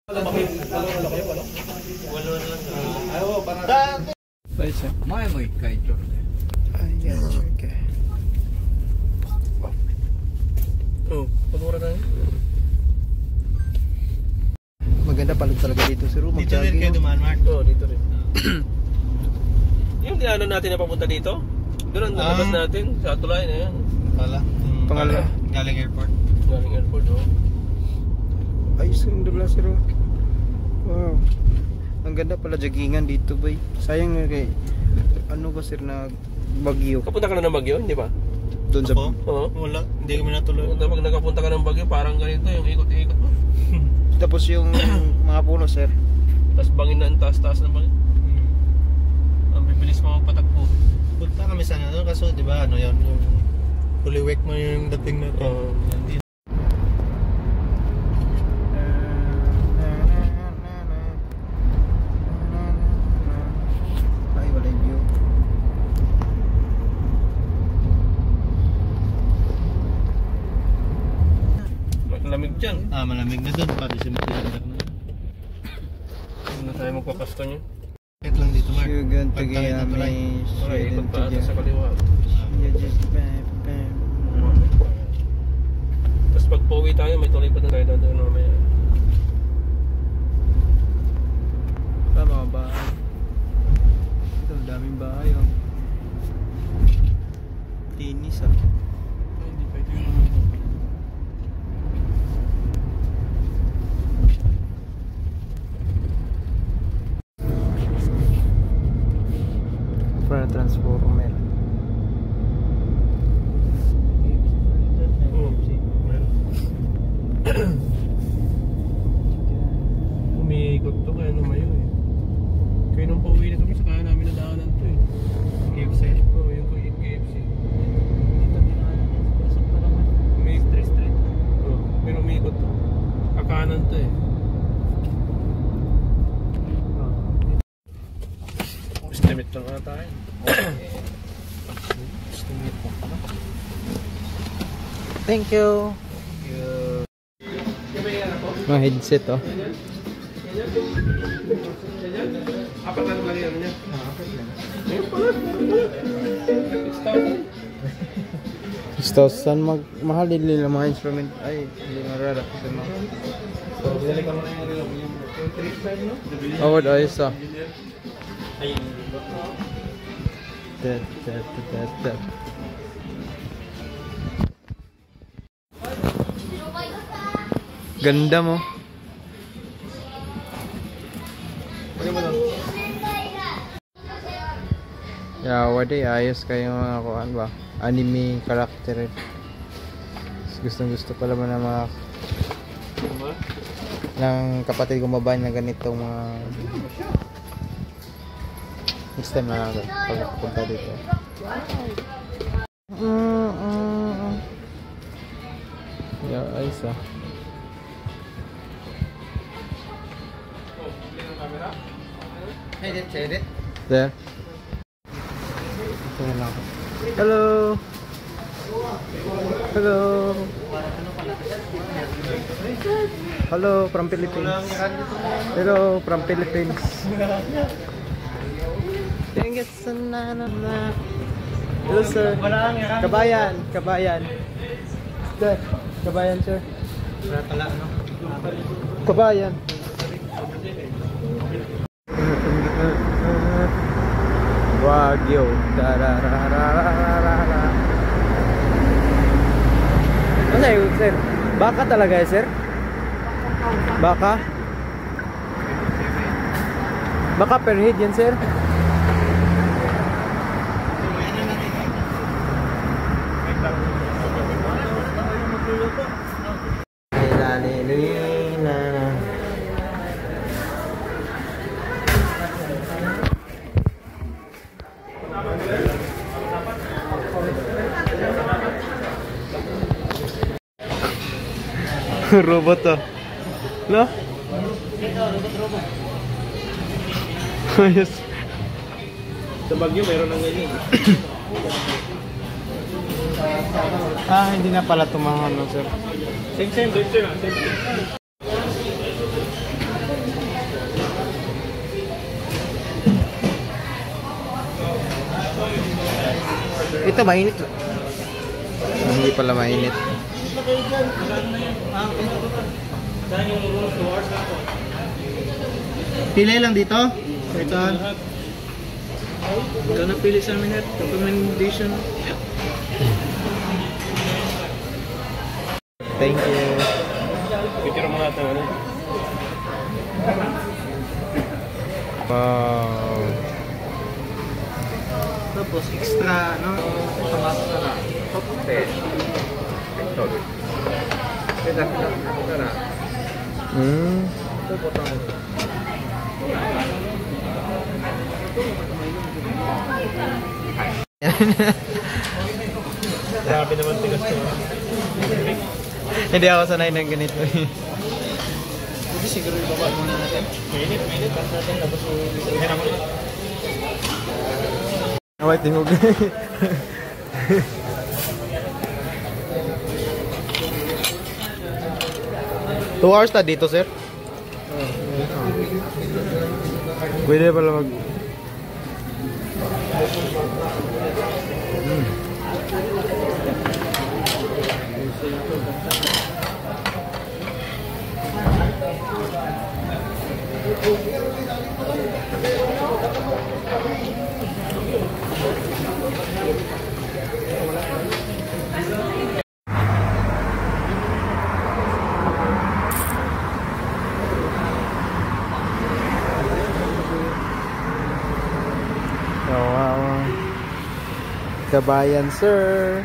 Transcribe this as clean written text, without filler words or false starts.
Maganda pala talaga dito si Ru. Dito rin kayo dumaan, Mark? Oo, dito rin. Yung ano natin na papunta dito? Doon ang nalabas natin sa tulay na yan. Pangalawa. Galing airport. Galing airport, oh. Ayos yung dula si Ru. Wow. Ang ganda pala joggingan dito, boy. Sayang nga kay ano ba sir na Bagyo. Kapunta ka na ng Bagyo, hindi ba? Doon sa Oo. Wala, hindi kami natuloy. Pag nakapunta ka ng Bagyo, parang ganito yung ikot-ikot mo. Tapos yung mga puno, sir. Tapos bangin na ang taas-taas ng bangin. Ang bibilis mo magpatakbo. Punta kami sana doon kaso, di ba, ano yun, yung Holy Week mo yung dating natin. Ay, wala yung view. Malamig dyan. Malamig na doon, pati si Matilda na. Hindi na tayo magpapasto nyo. Kahit lang dito, Mark. Sugan to Pagtangin na tulay. Para ikot pa ata sa kaliwa. Tapos pag pauwi tayo, may tuloy pa na tayo doon mamaya. Mga bahay. Ito, daming bahay, oh. Tinis, ah. Hindi pwede yung para transformer. umiikot to kaya lumayo eh. Kaya nung pauwi na kami sa kaya namin nadaanan to eh. KFC? Oo, yung KFC. Umiikot straight. Oo, pero umiikot to. Kakanan to eh. Estimate lang nga tayo. Estimate lang ka na. Thank you. Mga headset, oh. Apat na lang yan niya. Ayun pala. 6,000 mahal din nila mga instrument. Ay, hindi marara sa mga. So, dali ka muna yung trip time, no? Award ayos, ah. Ayun. Ganda mo. Yeah, wadi ayos kayo mga kuan ba? Anime character. Gustong-gusto pala man ng mga ng kapatid kong babae na ganitong mga next time na pagpunta dito. Yeah, ayos, ah. Edit. There. Hello. Hello. Hello from Philippines. Hello from Philippines. Hello sir. Kabayan. Sir, kabayan sir. Kabayan. Wagyu. Ano yun, sir? Baka talaga eh, sir? Baka? Baka per head yan, sir? Robot to. No? Robot. Ayos. Sa Bagyo, mayroon ng ganyan. Hindi na pala tumangan, no, sir. Same, sir. Ito mainit. Hindi pala mainit. Pili lang dito. Ito. Ikaw na pili sa amin at recommendation. Thank you. Picture mo natin ano? Wow. Tapos extra, no? Tomato na lang. Hmm. Grabe naman tigas to. Hindi ako sanay ng ganito. Hindi siguro ibaba muna natin. Minute. Tapos natin tapos tingnan mo. Away tingog. 2 hours na dito, sir? Pwede pala mag... Kawawa. Kabayan, sir.